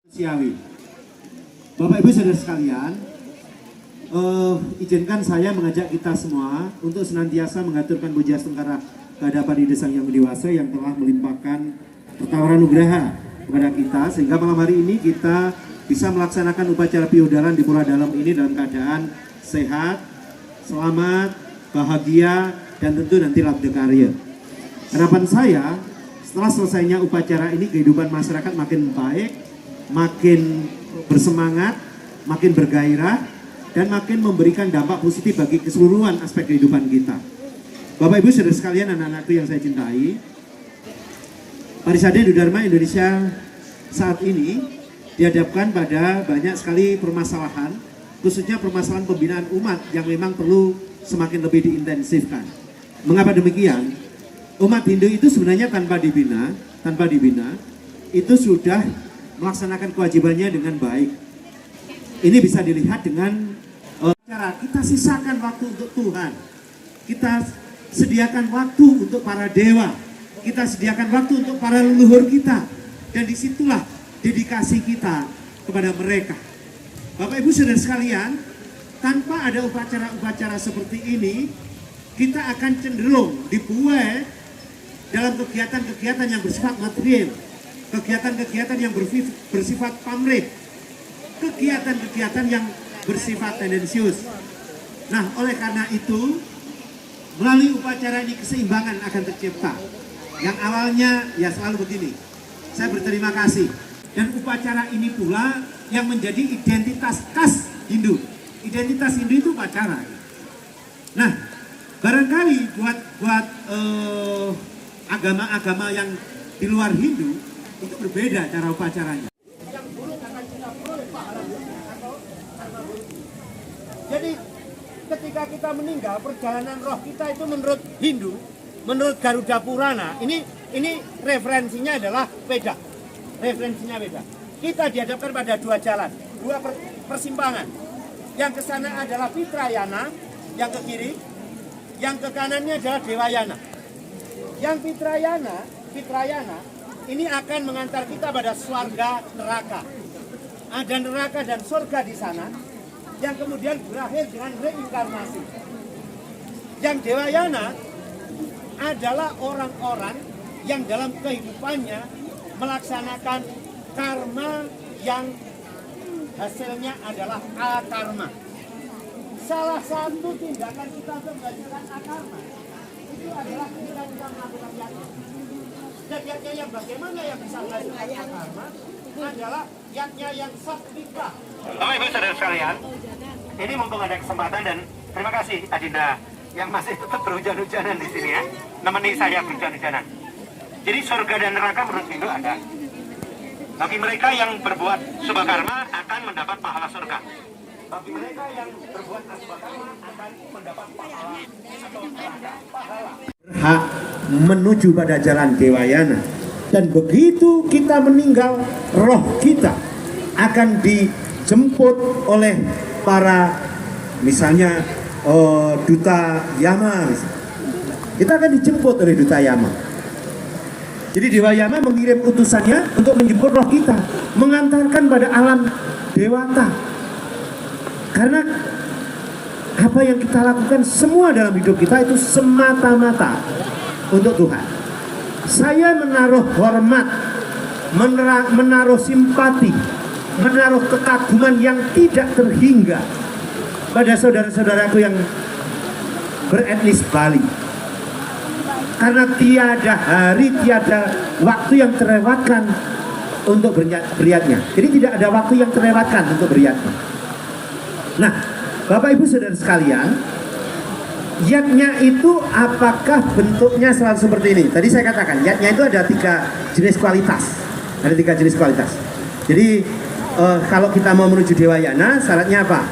Siawi. Bapak Ibu saudara sekalian, izinkan saya mengajak kita semua untuk senantiasa mengaturkan puja sengkara kehadapan Ide Sang Yang Dewasa yang telah melimpahkan pertawaran nugraha kepada kita, sehingga malam hari ini kita bisa melaksanakan upacara piudalan di Pura Dalam ini dalam keadaan sehat, selamat, bahagia, dan tentu nanti labda karya. Harapan saya, setelah selesainya upacara ini, kehidupan masyarakat makin baik, makin bersemangat, makin bergairah, dan makin memberikan dampak positif bagi keseluruhan aspek kehidupan kita. Bapak Ibu saudara sekalian, anak-anakku yang saya cintai, Parisade Dharma Indonesia saat ini dihadapkan pada banyak sekali permasalahan, khususnya permasalahan pembinaan umat yang memang perlu semakin lebih diintensifkan. Mengapa demikian? Umat Hindu itu sebenarnya tanpa dibina, itu sudah melaksanakan kewajibannya dengan baik. Ini bisa dilihat dengan cara kita sisakan waktu untuk Tuhan. Kita sediakan waktu untuk para dewa. Kita sediakan waktu untuk para leluhur kita. Dan disitulah dedikasi kita kepada mereka. Bapak Ibu saudara sekalian, tanpa ada upacara-upacara seperti ini, kita akan cenderung dibuai dalam kegiatan-kegiatan yang bersifat material, kegiatan-kegiatan yang bersifat pamrih, kegiatan-kegiatan yang bersifat tendensius. Nah, oleh karena itu, melalui upacara ini keseimbangan akan tercipta. Yang awalnya ya selalu begini, saya berterima kasih. Dan upacara ini pula yang menjadi identitas khas Hindu. Identitas Hindu itu upacara. Nah, barangkali buat agama-agama yang di luar Hindu itu berbeda cara upacaranya. Jadi ketika kita meninggal, perjalanan roh kita itu menurut Hindu, menurut Garuda Purana, ini referensinya adalah beda. Referensinya beda. Kita dihadapkan pada dua jalan, dua persimpangan. Yang ke sana adalah Pitrayana, yang ke kiri, yang ke kanannya adalah Dewayana. Yang Pitrayana ini akan mengantar kita pada swarga neraka. Ada neraka dan surga di sana yang kemudian berakhir dengan reinkarnasi. Yang Dewayana adalah orang-orang yang dalam kehidupannya melaksanakan karma yang hasilnya adalah akarma. Salah satu tindakan kita untuk menghasilkan akarma itu adalah ketika kita melakukan yajna. Dan yajna yang bagaimana yang bisa menghasilkan akarma adalah yajna yang satwika. Bapak Ibu saudara sekalian, ini mumpung ada kesempatan dan terima kasih Adinda yang masih tetap berhujan-hujanan di sini ya, nemeni saya berhujan-hujanan. Jadi surga dan neraka menurut Hindu ada. Bagi mereka yang berbuat subhakarma akan mendapat pahala surga. Bagi mereka yang berbuat asubhakarma akan mendapat pahala atau neraka, pahala. Hak menuju pada jalan Dewayana. Dan begitu kita meninggal, roh kita akan dijemput oleh para misalnya duta Yama. Kita akan dijemput oleh duta Yama. Jadi Dewa Yama mengirim utusannya untuk menjemput roh kita, mengantarkan pada alam dewata. Karena apa yang kita lakukan semua dalam hidup kita itu semata-mata untuk Tuhan. Saya menaruh hormat, menaruh simpati, menaruh kekaguman yang tidak terhingga pada saudara-saudaraku yang beretnis Bali. Karena tiada hari, tiada waktu yang terlewatkan untuk beriatnya. Jadi tidak ada waktu yang terlewatkan untuk beriatnya. Nah, Bapak Ibu saudara sekalian, yatnya itu apakah bentuknya selalu seperti ini? Tadi saya katakan, yatnya itu ada 3 jenis kualitas. Ada 3 jenis kualitas. Jadi kalau kita mau menuju Dewayana, syaratnya apa?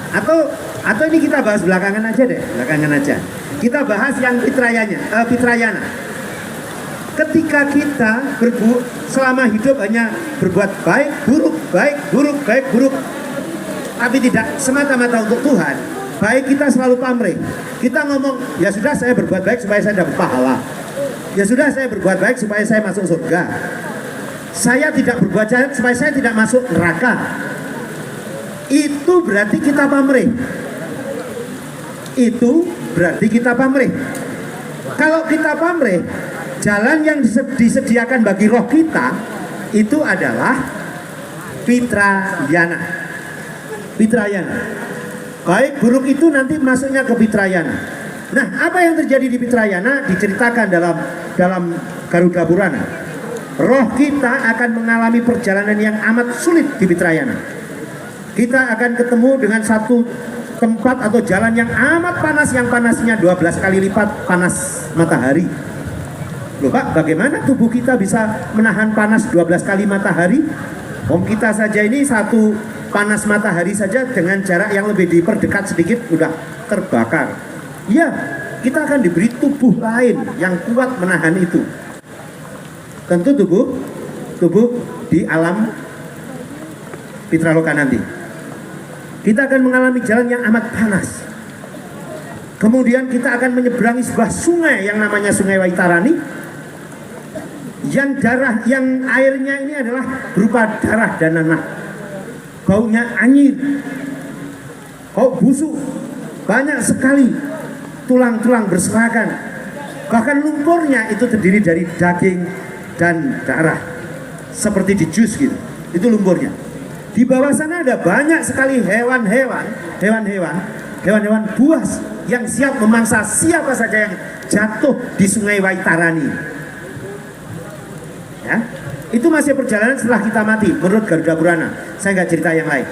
Atau ini kita bahas belakangan aja deh, belakangan aja. Kita bahas yang Pitrayana. Ketika kita selama hidup hanya berbuat baik, buruk, tapi tidak semata-mata untuk Tuhan, baik kita selalu pamrih. Kita ngomong, ya sudah saya berbuat baik supaya saya dapat pahala. Ya sudah saya berbuat baik supaya saya masuk surga. saya tidak berbuat jahat supaya saya tidak masuk neraka. Itu berarti kita pamrih. Itu berarti kita pamrih. Kalau kita pamrih, jalan yang disediakan bagi roh kita itu adalah Pitrayana. Pitrayana. Baik buruk itu nanti masuknya ke Pitrayana. Nah, apa yang terjadi di Pitrayana diceritakan dalam Garuda Purana. Roh kita akan mengalami perjalanan yang amat sulit di Pitrayana. Kita akan ketemu dengan satu tempat atau jalan yang amat panas, yang panasnya 12 kali lipat panas matahari. Loh Pak, bagaimana tubuh kita bisa menahan panas 12 kali matahari? Kita saja ini satu panas matahari saja dengan jarak yang lebih diperdekat sedikit udah terbakar. Ya, kita akan diberi tubuh lain yang kuat menahan itu. Tentu tubuh di alam Pitraloka nanti. Kita akan mengalami jalan yang amat panas. Kemudian kita akan menyeberangi sebuah sungai yang namanya Sungai Waitarani. Yang airnya ini adalah berupa darah dan nanah. Baunya anyir, bau busuk, banyak sekali tulang-tulang berserakan. Bahkan lumpurnya itu terdiri dari daging dan darah, seperti di jus gitu. Itu lumpurnya. Di bawah sana ada banyak sekali hewan-hewan buas yang siap memangsa siapa saja yang jatuh di Sungai Waitarani. Ya, itu masih perjalanan setelah kita mati menurut Garuda Purana. Saya nggak cerita yang lain.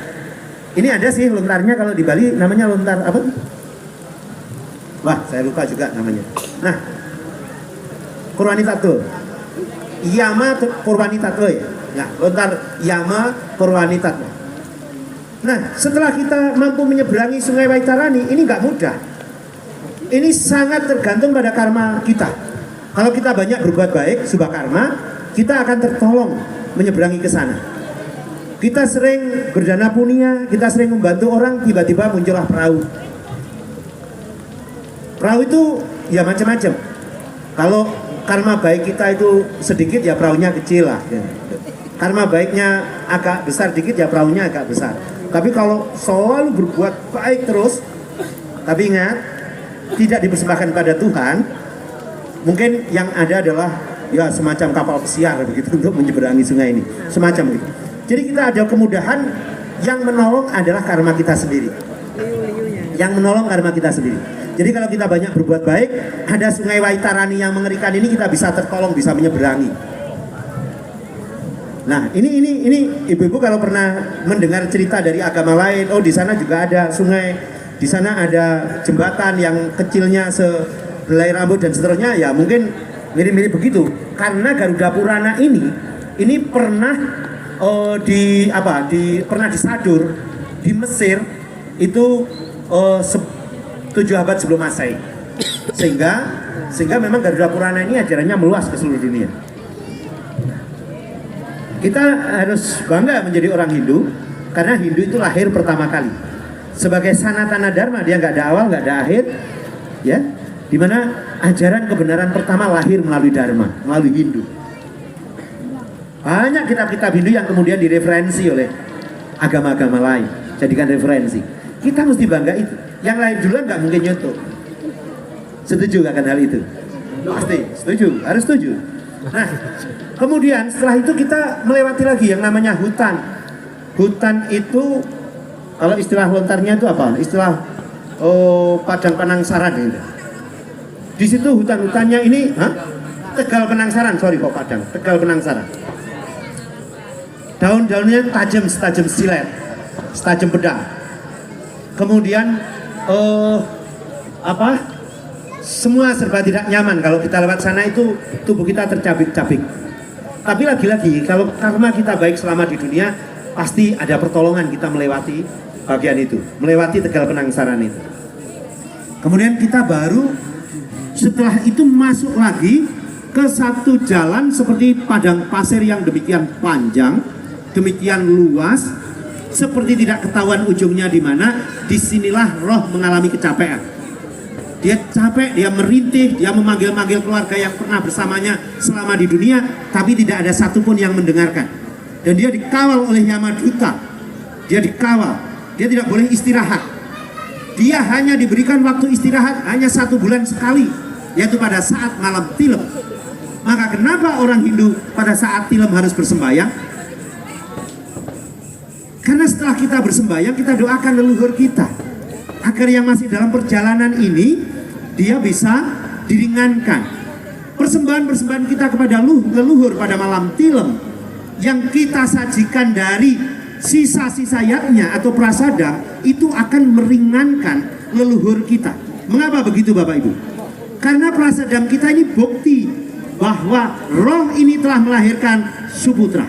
Ini ada sih lontarnya kalau di Bali namanya lontar apa? Wah, saya lupa juga namanya. Nah, Purwanitato, Yama Purwanitato ya. Nah, lontar Yama Purwanitato. Nah, setelah kita mampu menyeberangi Sungai Waitarani, ini nggak mudah. Ini sangat tergantung pada karma kita. Kalau kita banyak berbuat baik, subah karma, kita akan tertolong menyeberangi ke sana. Kita sering berdana punya, kita sering membantu orang, tiba-tiba muncullah perahu. Perahu itu ya macam-macam. Kalau karma baik kita itu sedikit, ya perahunya kecil lah. Karma baiknya agak besar dikit, ya perahunya agak besar. Tapi kalau selalu berbuat baik terus, tapi ingat, tidak dipersembahkan pada Tuhan, mungkin yang ada adalah ya semacam kapal pesiar begitu untuk menyeberangi sungai ini, semacam itu. Jadi kita ada kemudahan, yang menolong adalah karma kita sendiri. Yang menolong karma kita sendiri. Jadi kalau kita banyak berbuat baik, ada Sungai Waitarani yang mengerikan ini, kita bisa tertolong, bisa menyeberangi. Nah, ini ibu-ibu kalau pernah mendengar cerita dari agama lain, oh di sana juga ada sungai, di sana ada jembatan yang kecilnya sehelai rambut dan seterusnya, ya mungkin mirip-mirip begitu. Karena Garuda Purana ini pernah pernah disadur di Mesir itu 7 abad sebelum Masehi. Sehingga memang Garuda Purana ini ajarannya meluas ke seluruh dunia. Kita harus bangga menjadi orang Hindu, karena Hindu itu lahir pertama kali sebagai Sanatana Dharma. Dia nggak ada awal, nggak ada akhir, ya. Dimana ajaran kebenaran pertama lahir melalui Dharma, melalui Hindu. Banyak kitab-kitab Hindu yang kemudian direferensi oleh agama-agama lain, jadikan referensi. Kita mesti bangga itu. Yang lain duluan nggak mungkin nyoto. Setuju akan hal itu? Pasti setuju, harus setuju. Nah, kemudian setelah itu kita melewati lagi yang namanya hutan. Hutan itu, kalau istilah lontarnya itu apa? Istilah Padang Penangsaran gitu. Di situ hutan-hutannya ini, Tegal Penangsaran, sorry kok Padang, Tegal Penangsaran. Daun-daunnya tajam, setajam silet, setajam pedang. Kemudian semua serba tidak nyaman. Kalau kita lewat sana itu tubuh kita tercabik-cabik. Tapi lagi-lagi kalau karma kita baik selama di dunia, pasti ada pertolongan kita melewati bagian itu, melewati Tegal Penangsaran itu. Kemudian kita baru setelah itu masuk lagi ke satu jalan seperti padang pasir yang demikian panjang, demikian luas, seperti tidak ketahuan ujungnya di mana. Disinilah roh mengalami kecapean. dia capek, dia merintih, dia memanggil-manggil keluarga yang pernah bersamanya selama di dunia, tapi tidak ada satupun yang mendengarkan. Dan dia dikawal oleh Yamaduta, dia dikawal, dia tidak boleh istirahat. Dia hanya diberikan waktu istirahat hanya 1 bulan sekali, yaitu pada saat malam tilem. Maka kenapa orang Hindu pada saat tilem harus bersembahyang? Karena setelah kita bersembahyang, kita doakan leluhur kita agar yang masih dalam perjalanan ini dia bisa diringankan. Persembahan-persembahan kita kepada leluhur pada malam tilem yang kita sajikan dari sisa-sisa yatnya atau prasadam itu akan meringankan leluhur kita. Mengapa begitu Bapak Ibu? Karena prasadam kita ini bukti bahwa roh ini telah melahirkan Suputra,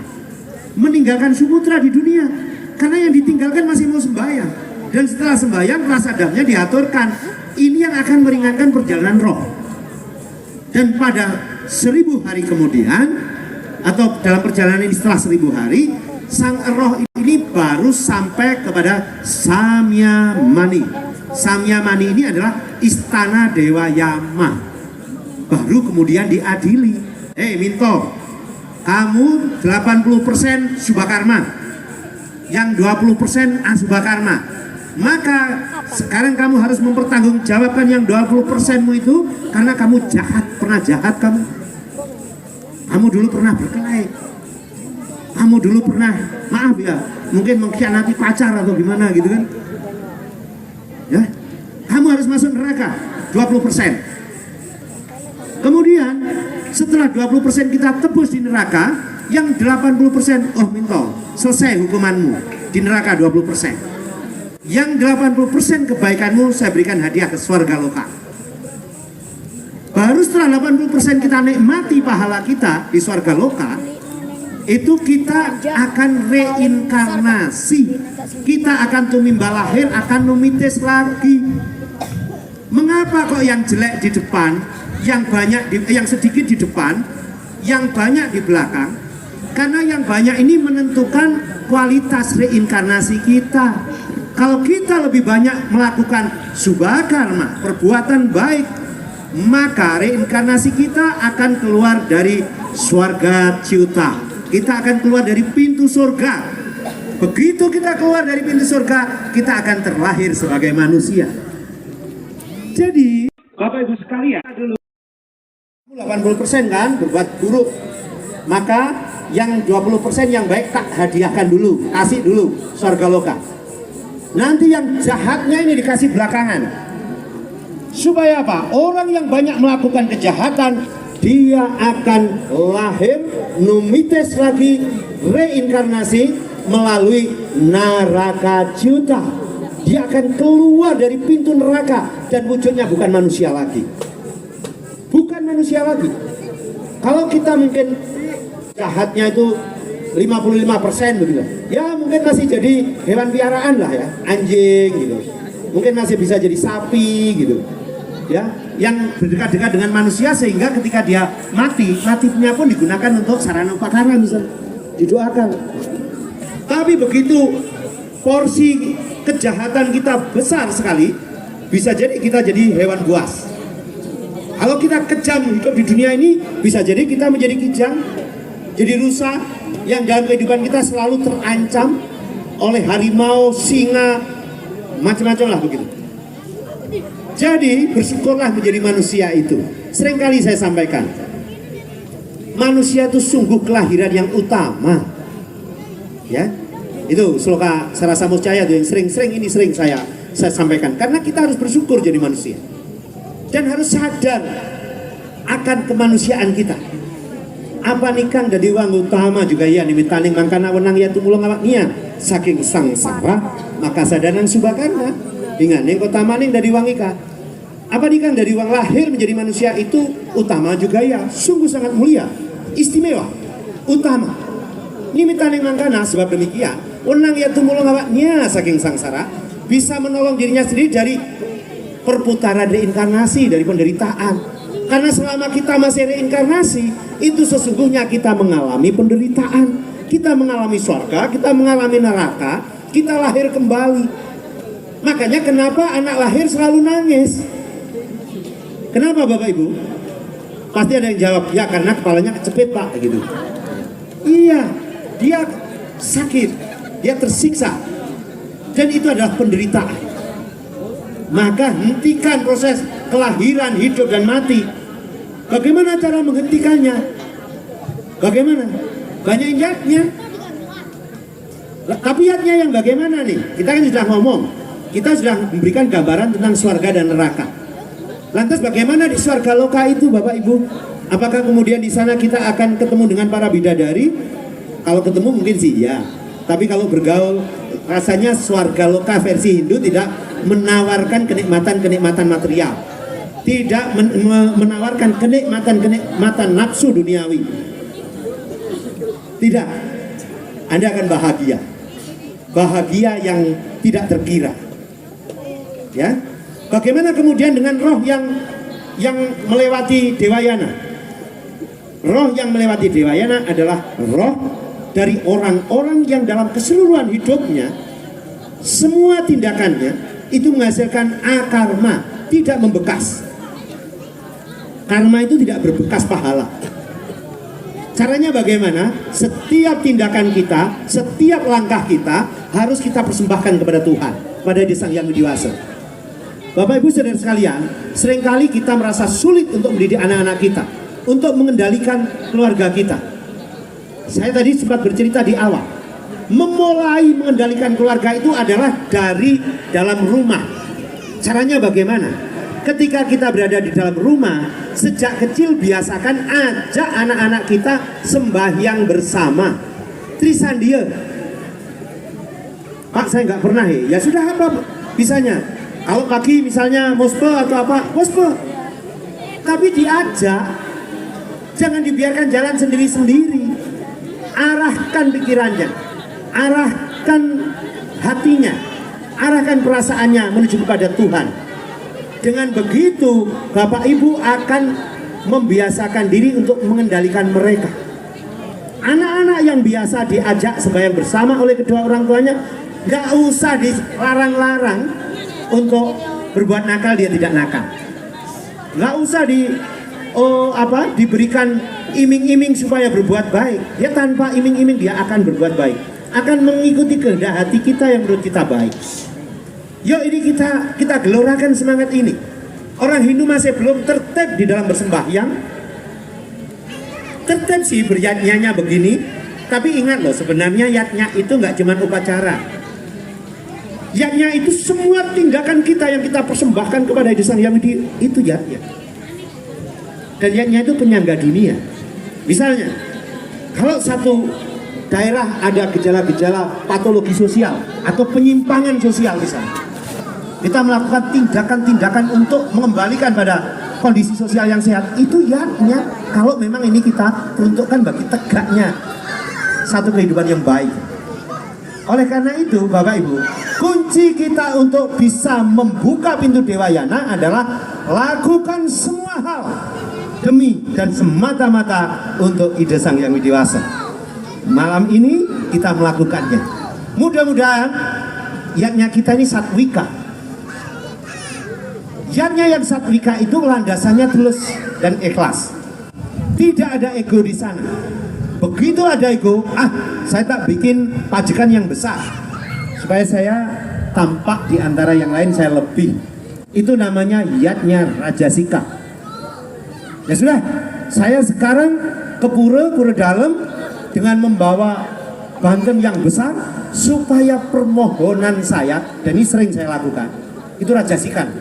meninggalkan Suputra di dunia. Karena yang ditinggalkan masih mau sembahyang. Dan setelah sembahyang prasadamnya diaturkan. Ini yang akan meringankan perjalanan roh. Dan pada 1000 hari kemudian, atau dalam perjalanan ini setelah 1000 hari, sang roh ini baru sampai kepada Samyamani. Samyamani ini adalah istana Dewa Yama. Baru kemudian diadili. Minto, kamu 80% Subhakarma, yang 20% Asubha Karma. Maka sekarang kamu harus mempertanggungjawabkan yang 20%mu itu, karena kamu jahat, pernah jahat kamu. Kamu dulu pernah berkelahi. Kamu dulu pernah, maaf ya, mungkin mengkhianati pacar atau gimana gitu kan. Ya, kamu harus masuk neraka 20%. Kemudian setelah 20% kita tebus di neraka, yang 80%, oh minto, selesai hukumanmu di neraka 20%. Yang 80% kebaikanmu saya berikan hadiah ke surga loka. Baru setelah 80% kita nikmati pahala kita di surga loka, itu kita akan reinkarnasi. Kita akan tumimba lahir, akan numitis lagi. Mengapa kok yang jelek di depan, yang sedikit di depan, yang banyak di belakang? Karena yang banyak ini menentukan kualitas reinkarnasi kita. Kalau kita lebih banyak melakukan subha karma, perbuatan baik, maka reinkarnasi kita akan keluar dari swarga ciuta. Kita akan keluar dari pintu surga. Begitu kita keluar dari pintu surga, kita akan terlahir sebagai manusia. Jadi, Bapak Ibu sekalian, dulu 80% kan berbuat buruk. Maka yang 20% yang baik tak hadiahkan dulu, kasih dulu surga loka. Nanti yang jahatnya ini dikasih belakangan. Supaya apa? Orang yang banyak melakukan kejahatan, dia akan lahir, numites lagi, reinkarnasi melalui naraka juta. Dia akan keluar dari pintu neraka dan wujudnya bukan manusia lagi. Bukan manusia lagi. Kalau kita mungkin jahatnya itu 55% begitu. Ya mungkin masih jadi hewan piaraan lah ya, anjing gitu. Mungkin masih bisa jadi sapi gitu. Ya, yang berdekat-dekat dengan manusia sehingga ketika dia matinya pun digunakan untuk sarana upakara misalnya, didoakan. Tapi begitu porsi kejahatan kita besar sekali, bisa jadi kita jadi hewan buas. Kalau kita kejam hidup di dunia ini, bisa jadi kita menjadi kijang, jadi rusa yang dalam kehidupan kita selalu terancam oleh harimau, singa, macam-macam lah begitu. Jadi bersyukurlah menjadi manusia itu. Seringkali saya sampaikan, manusia itu sungguh kelahiran yang utama. Ya, itu sloka Sarasa Muscaya itu yang sering saya sampaikan. Karena kita harus bersyukur jadi manusia dan harus sadar akan kemanusiaan kita. Apa nikang dari wang utama juga ya nimitaning mangkana wenang ya tumulong awak nia saking sangsara maka sadanan subakarna dengan yang utamaning dari wang ika. Apa nikang dari wang lahir menjadi manusia itu utama juga ya, sungguh sangat mulia, istimewa, utama. Nimitaning mangkana sebab demikian wenang ya tumulong awak nia saking sangsara bisa menolong dirinya sendiri dari perputaran reinkarnasi, dari penderitaan. Karena selama kita masih reinkarnasi, itu sesungguhnya kita mengalami penderitaan. Kita mengalami surga, kita mengalami neraka, kita lahir kembali. Makanya kenapa anak lahir selalu nangis? Kenapa Bapak Ibu? Pasti ada yang jawab, ya karena kepalanya kecepit Pak, gitu. Iya, dia sakit, dia tersiksa, dan itu adalah penderitaan. Maka hentikan proses kelahiran, hidup, dan mati. Bagaimana cara menghentikannya? Bagaimana? Banyak yatnya. Tapi yatnya yang bagaimana nih? Kita kan sudah ngomong, kita sudah memberikan gambaran tentang surga dan neraka. Lantas bagaimana di surga loka itu Bapak Ibu? Apakah kemudian di sana kita akan ketemu dengan para bidadari? Kalau ketemu mungkin sih ya. Tapi kalau bergaul, rasanya surga loka versi Hindu tidak menawarkan kenikmatan-kenikmatan material. Tidak menawarkan kenikmatan nafsu duniawi. Tidak. Anda akan bahagia. Bahagia yang tidak terkira. Ya. Bagaimana kemudian dengan roh yang melewati Dewayana? Roh yang melewati Dewayana adalah roh dari orang-orang yang dalam keseluruhan hidupnya semua tindakannya itu menghasilkan akarma, tidak membekas. Karma itu tidak berbekas pahala. Caranya bagaimana? Setiap tindakan kita, setiap langkah kita harus kita persembahkan kepada Tuhan, pada Sang Hyang Widiwasa. Bapak Ibu saudara sekalian, seringkali kita merasa sulit untuk mendidik anak-anak kita, untuk mengendalikan keluarga kita. Saya tadi sempat bercerita di awal, memulai mengendalikan keluarga itu adalah dari dalam rumah. Caranya bagaimana? Ketika kita berada di dalam rumah, sejak kecil biasakan ajak anak-anak kita sembahyang bersama. Trisandia. Pak, saya nggak pernah ya. Ya sudah, apa bisanya? Kalau pagi misalnya mospe atau apa, mospe. Tapi diajak, jangan dibiarkan jalan sendiri-sendiri. Arahkan pikirannya, arahkan hatinya, arahkan perasaannya menuju kepada Tuhan. Dengan begitu, Bapak Ibu akan membiasakan diri untuk mengendalikan mereka. Anak-anak yang biasa diajak sembahyang bersama oleh kedua orang tuanya, nggak usah dilarang-larang untuk berbuat nakal, dia tidak nakal. Nggak usah diberikan iming-iming supaya berbuat baik. Dia tanpa iming-iming dia akan berbuat baik, akan mengikuti kehendak hati kita yang menurut kita baik. Yuk ini kita gelorakan semangat ini. Orang Hindu masih belum tertib di dalam bersembahyang. Tertib sih beryatnyanya begini, tapi ingat loh, sebenarnya yatnya itu nggak cuma upacara. Yatnya itu semua tindakan kita yang kita persembahkan kepada Sang Hyang Widi, itu yatnya. Dan yatnya itu penyangga dunia. Misalnya, kalau satu daerah ada gejala-gejala patologi sosial atau penyimpangan sosial misalnya, kita melakukan tindakan-tindakan untuk mengembalikan pada kondisi sosial yang sehat, itu yatnya. Kalau memang ini kita peruntukkan bagi tegaknya satu kehidupan yang baik. Oleh karena itu Bapak Ibu, kunci kita untuk bisa membuka pintu Dewayana adalah lakukan semua hal demi dan semata-mata untuk ide Sang Hyang Widiwasa. Malam ini kita melakukannya. Mudah-mudahan yatnya kita ini satwika. Yatnya yang satwika itu landasannya tulus dan ikhlas. Tidak ada ego di sana. Begitu ada ego, saya tak bikin pajikan yang besar supaya saya tampak di antara yang lain, saya lebih. Itu namanya yatnya rajasika. Ya sudah, saya sekarang ke pura dalam dengan membawa banteng yang besar supaya permohonan saya, dan ini sering saya lakukan, itu rajasikan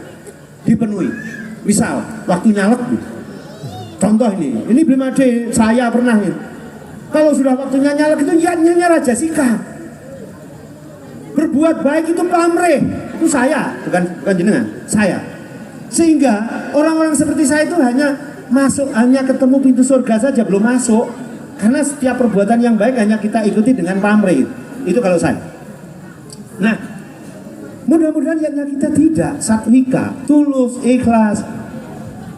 dipenuhi. Misal waktu nyalek, contoh ini belum ada, saya pernah ini. Kalau sudah waktunya nyalek itu yatnya rajasika. Berbuat baik itu pamrih, itu saya, bukan jenengan, saya. Sehingga orang-orang seperti saya itu hanya ketemu pintu surga saja, belum masuk. Karena setiap perbuatan yang baik hanya kita ikuti dengan pamrih. Itu kalau saya. Nah, mudah-mudahan yatnya kita tidak satwika, tulus, ikhlas,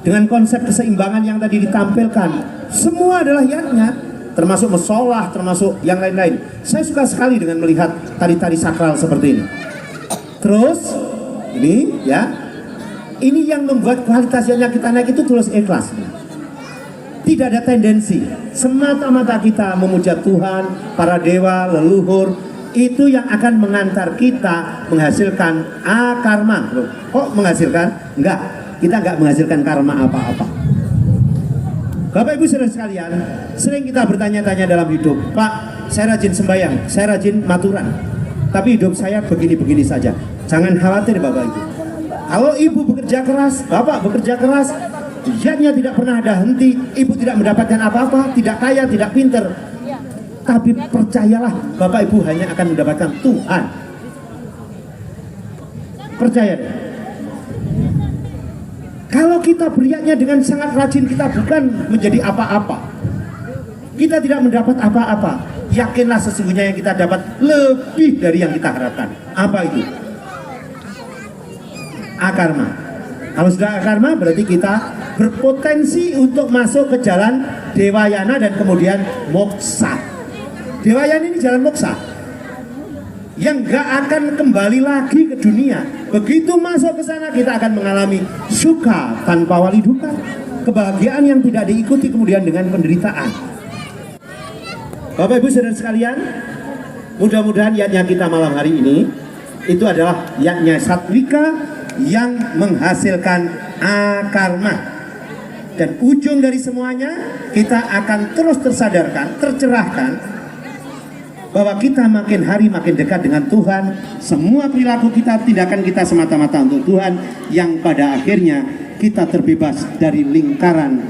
dengan konsep keseimbangan yang tadi ditampilkan. Semua adalah yatnya, termasuk mesolah, termasuk yang lain-lain. Saya suka sekali dengan melihat tari-tari sakral seperti ini. Terus ini ya, Ini yang membuat kualitas hidupnya kita naik itu tulus ikhlas. Tidak ada tendensi semata-mata kita memuja Tuhan, para dewa, leluhur. Itu yang akan mengantar kita menghasilkan karma. Loh, kok menghasilkan? Enggak, kita enggak menghasilkan karma apa-apa. Bapak Ibu saudara sekalian, sering kita bertanya-tanya dalam hidup, Pak, saya rajin sembahyang, saya rajin maturan, tapi hidup saya begini-begini saja. Jangan khawatir Bapak Ibu. Kalau Ibu bekerja keras, Bapak bekerja keras, niatnya tidak pernah ada henti, Ibu tidak mendapatkan apa-apa, tidak kaya, tidak pinter. Tapi percayalah, Bapak Ibu hanya akan mendapatkan Tuhan. Percaya deh. Kalau kita beriaknya dengan sangat rajin, kita bukan menjadi apa-apa. Kita tidak mendapat apa-apa. Yakinlah sesungguhnya yang kita dapat lebih dari yang kita harapkan. Apa itu? Akarma. Kalau sudah akarma berarti kita berpotensi untuk masuk ke jalan Dewayana dan kemudian Moksa. Dewayana ini jalan Moksa yang gak akan kembali lagi ke dunia. Begitu masuk ke sana kita akan mengalami suka tanpa wali duka, kebahagiaan yang tidak diikuti kemudian dengan penderitaan. Bapak Ibu saudara sekalian, mudah-mudahan yatnya kita malam hari ini itu adalah yatnya Satwika yang menghasilkan akarma. Dan ujung dari semuanya kita akan terus tersadarkan, tercerahkan bahwa kita makin hari makin dekat dengan Tuhan. Semua perilaku kita, tindakan kita semata-mata untuk Tuhan, yang pada akhirnya kita terbebas dari lingkaran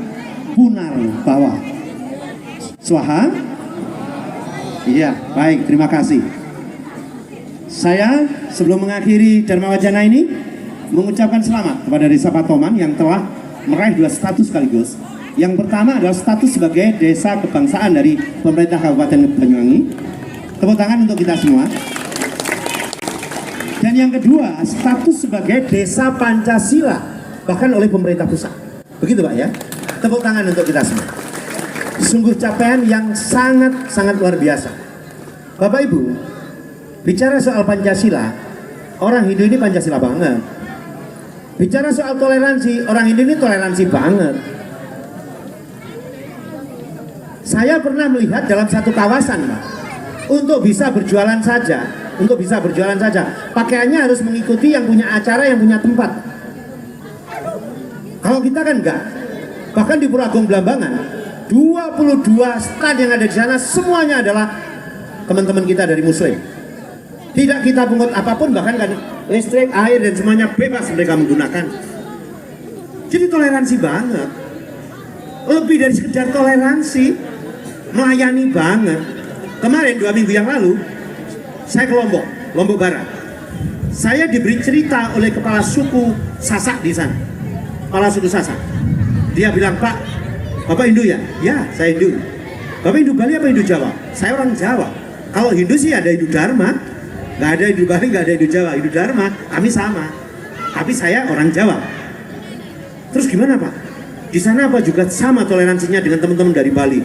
punar bawah. Swaha. Iya, baik, terima kasih. Saya sebelum mengakhiri Dharma Wacana ini mengucapkan selamat kepada Desa Patoman yang telah meraih 2 status sekaligus. Yang pertama adalah status sebagai desa kebangsaan dari pemerintah Kabupaten Banyuwangi. Tepuk tangan untuk kita semua. Dan yang kedua, status sebagai desa Pancasila, bahkan oleh pemerintah pusat. Begitu Pak ya. Tepuk tangan untuk kita semua. Sungguh capaian yang sangat-sangat luar biasa. Bapak Ibu, bicara soal Pancasila, orang Hindu ini Pancasila banget. Bicara soal toleransi, orang Hindu ini toleransi banget. Saya pernah melihat dalam satu kawasan, Pak, untuk bisa berjualan saja, pakaiannya harus mengikuti yang punya acara, yang punya tempat. Kalau kita kan enggak. Bahkan di Pura Agung Blambangan, 22 stand yang ada di sana semuanya adalah teman-teman kita dari Muslim. Tidak kita pungut apapun, bahkan kan listrik, air dan semuanya bebas mereka menggunakan. Jadi toleransi banget. Lebih dari sekedar toleransi, melayani banget. Kemarin 2 minggu yang lalu saya ke Lombok Barat. Saya diberi cerita oleh kepala suku Sasak di sana. Kepala suku Sasak. Dia bilang, "Pak, Bapak Hindu ya?" "Ya, saya Hindu." "Bapak Hindu Bali apa Hindu Jawa?" "Saya orang Jawa." "Kalau Hindu sih ada Hindu Dharma. Nggak ada Hindu Bali, nggak ada Hindu Jawa. Hindu Dharma, kami sama. Tapi saya orang Jawa." "Terus gimana Pak? Di sana apa juga sama toleransinya dengan teman-teman dari Bali?"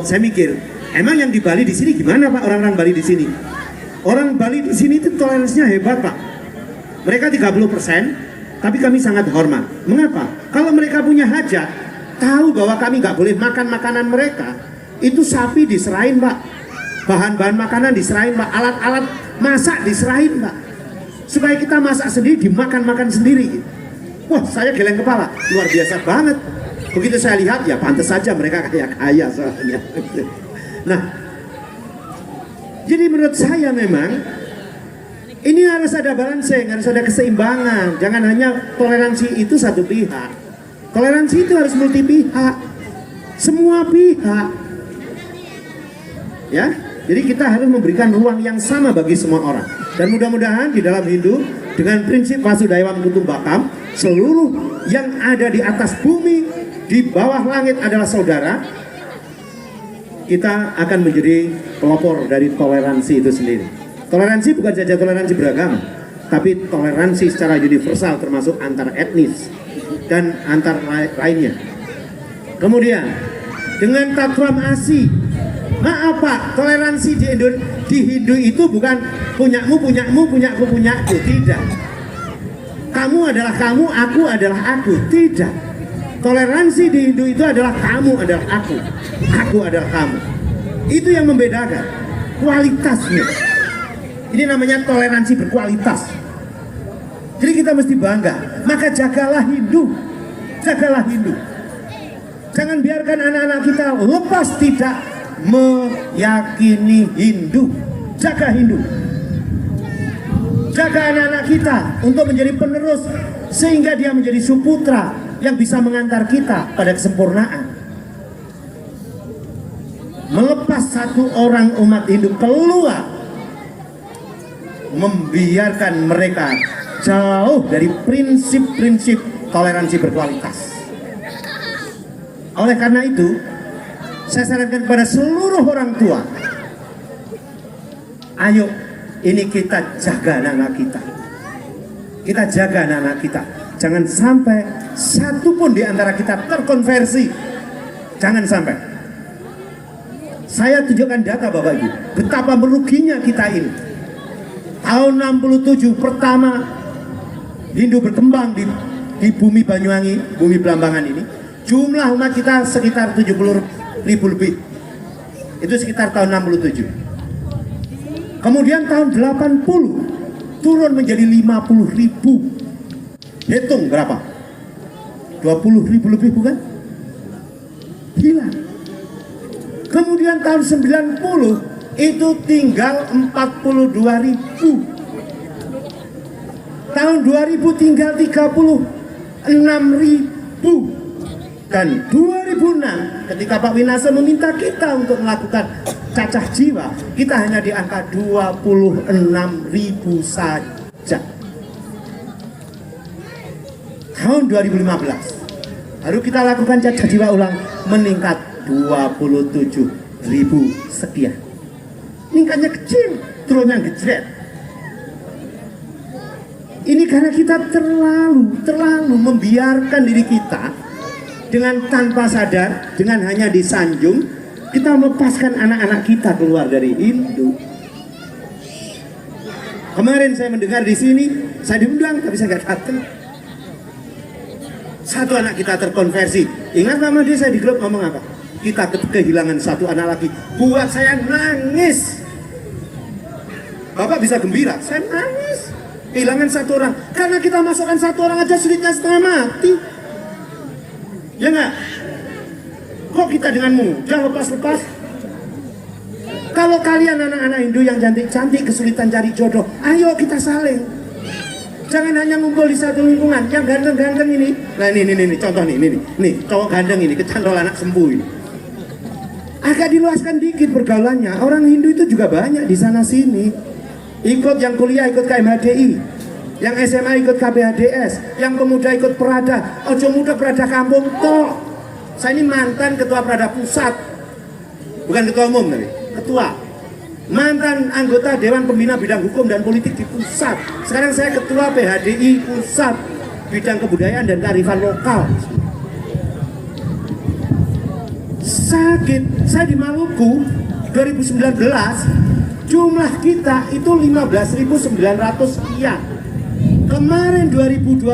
Saya mikir, emang yang di Bali di sini gimana Pak, orang-orang Bali di sini? Orang Bali di sini itu toleransinya hebat Pak. Mereka 30%, tapi kami sangat hormat. Mengapa? Kalau mereka punya hajat, tahu bahwa kami nggak boleh makan makanan mereka, itu sapi diserahin Pak. Bahan-bahan makanan diserahin Pak, alat-alat masak diserahin Pak, supaya kita masak sendiri, dimakan-makan sendiri. Wah, saya geleng kepala, luar biasa banget. Begitu saya lihat, ya pantas saja mereka kaya-kaya soalnya. Nah, jadi menurut saya memang ini harus ada balancing, harus ada keseimbangan. Jangan hanya toleransi itu satu pihak. Toleransi itu harus multi pihak, semua pihak. Ya, jadi kita harus memberikan ruang yang sama bagi semua orang. Dan mudah-mudahan di dalam Hindu dengan prinsip Vasudhaivam Kutumbakam, seluruh yang ada di atas bumi, di bawah langit adalah saudara. Kita akan menjadi pelopor dari toleransi itu sendiri. Toleransi bukan saja toleransi beragama, tapi toleransi secara universal, termasuk antar etnis dan antar lainnya. Kemudian dengan Tatwam Asi, maaf Pak, toleransi di Hindu itu bukan punyamu, punyaku, tidak. kamu adalah kamu, aku adalah aku. Tidak. Toleransi di Hindu itu adalah kamu adalah aku adalah kamu. Itu yang membedakan kualitasnya. Ini namanya toleransi berkualitas. Jadi kita mesti bangga. Maka jagalah Hindu, jagalah Hindu. Jangan biarkan anak-anak kita lepas tidak meyakini Hindu. Jaga Hindu. Jaga anak-anak kita untuk menjadi penerus sehingga dia menjadi suputra yang bisa mengantar kita pada kesempurnaan. Melepas satu orang umat Hindu keluar, membiarkan mereka jauh dari prinsip-prinsip toleransi berkualitas. Oleh karena itu, saya sarankan kepada seluruh orang tua, ayo ini kita jaga anak-anak kita. Kita jaga anak-anak kita. Jangan sampai satu pun di antara kita terkonversi. Jangan sampai. Saya tunjukkan data Bapak Ibu, betapa meruginya kita ini. Tahun 67 pertama Hindu berkembang di bumi Banyuwangi, bumi Blambangan ini, jumlah umat kita sekitar 70.000 lebih. Itu sekitar tahun 67. Kemudian tahun 80 turun menjadi 50.000. Hitung berapa? 20.000 lebih bukan? Gila. Kemudian tahun 90 itu tinggal 42.000. Tahun 2000 tinggal 36.000. Dan 2006 ketika Pak Winasa meminta kita untuk melakukan cacah jiwa, kita hanya di angka 26.000 saja. Tahun 2015 baru kita lakukan cacah jiwa ulang, meningkat 27.000 sekian. Meningkatnya kecil, turunnya gejret. Ini karena kita terlalu membiarkan diri kita dengan tanpa sadar, dengan hanya disanjung, kita melepaskan anak-anak kita keluar dari Hindu. Kemarin saya mendengar di sini, saya diundang tapi saya nggak datang. Satu anak kita terkonversi. Ingat nama dia, saya di grup ngomong apa? Kita kehilangan satu anak lagi. Buat saya nangis. Bapak bisa gembira, saya nangis. Kehilangan satu orang. Karena kita masukkan satu orang aja sulitnya setengah mati. Ya nggak? Kok kita dengan mudah lepas-lepas? Kalau kalian anak-anak Hindu yang cantik-cantik kesulitan cari jodoh, ayo kita saling. Jangan hanya ngumpul di satu lingkungan. Yang ganteng-ganteng ini, nah ini contoh nih cowok ganteng ini kecantol anak sembuh ini. Agak diluaskan dikit pergaulannya. Orang Hindu itu juga banyak di sana sini. Ikut yang kuliah ikut KMHDI, yang SMA ikut KBHDS, yang pemuda ikut Perada. Ojo muda Perada kampung toh. Saya ini mantan ketua Perada pusat, bukan ketua umum tapi ketua. Mantan anggota Dewan Pembina Bidang Hukum dan Politik di pusat. Sekarang saya ketua PHDI pusat bidang kebudayaan dan kearifan lokal. Sakit. Saya di Maluku 2019 jumlah kita itu 15.900 sekian. Kemarin 2022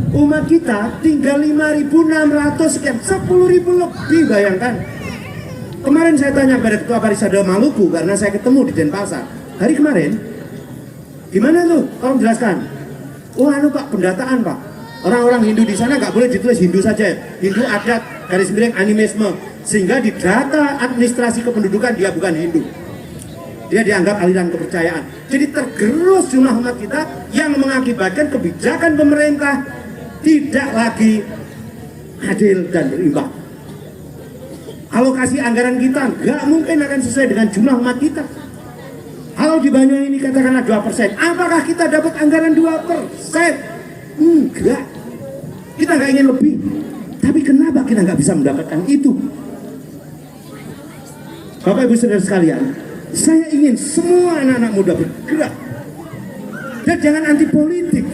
umat kita tinggal 5.600 sekian, 10.000 lebih, bayangkan. Kemarin saya tanya pada Ketua Parisada Maluku karena saya ketemu di Denpasar hari kemarin, gimana tuh? Tolong jelaskan. Oh Pak, pendataan Pak. Orang-orang Hindu di sana nggak boleh ditulis Hindu saja, Hindu adat garis miring animisme, sehingga di data administrasi kependudukan dia bukan Hindu. Dia dianggap aliran kepercayaan. Jadi tergerus jumlah umat kita yang mengakibatkan kebijakan pemerintah tidak lagi adil dan berimbang. Alokasi anggaran kita nggak mungkin akan sesuai dengan jumlah umat kita. Kalau di Banyuwangi ini katakanlah 2%, apakah kita dapat anggaran 2%? Enggak. Kita nggak ingin lebih. Tapi kenapa kita nggak bisa mendapatkan itu? Bapak Ibu Saudara sekalian, saya ingin semua anak-anak muda bergerak. Dan jangan anti politik.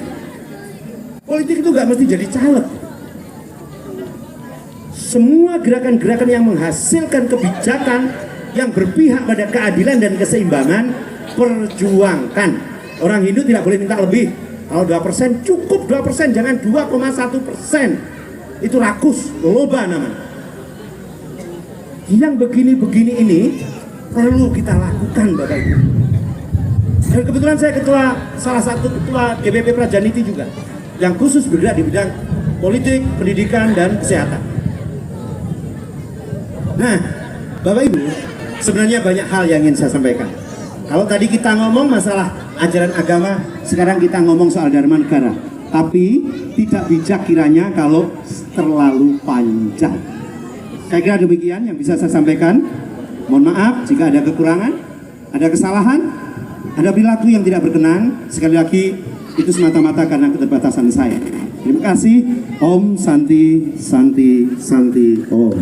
Politik itu nggak mesti jadi caleg. Semua gerakan-gerakan yang menghasilkan kebijakan yang berpihak pada keadilan dan keseimbangan, perjuangkan. Orang Hindu tidak boleh minta lebih, Kalau 2% cukup 2%, jangan 2,1%. Itu rakus, loba namanya. Yang begini-begini ini perlu kita lakukan Bapak Ibu. Dan kebetulan saya salah satu ketua DPP Prajaniti juga, yang khusus bergerak di bidang politik, pendidikan, dan kesehatan. Nah, Bapak Ibu, sebenarnya banyak hal yang ingin saya sampaikan. Kalau tadi kita ngomong masalah ajaran agama, sekarang kita ngomong soal dharma negara. Tapi tidak bijak kiranya kalau terlalu panjang. Saya kira demikian yang bisa saya sampaikan. Mohon maaf jika ada kekurangan, ada kesalahan, ada perilaku yang tidak berkenan. Sekali lagi itu semata-mata karena keterbatasan saya. Terima kasih. Om Santi Santi Santi Om.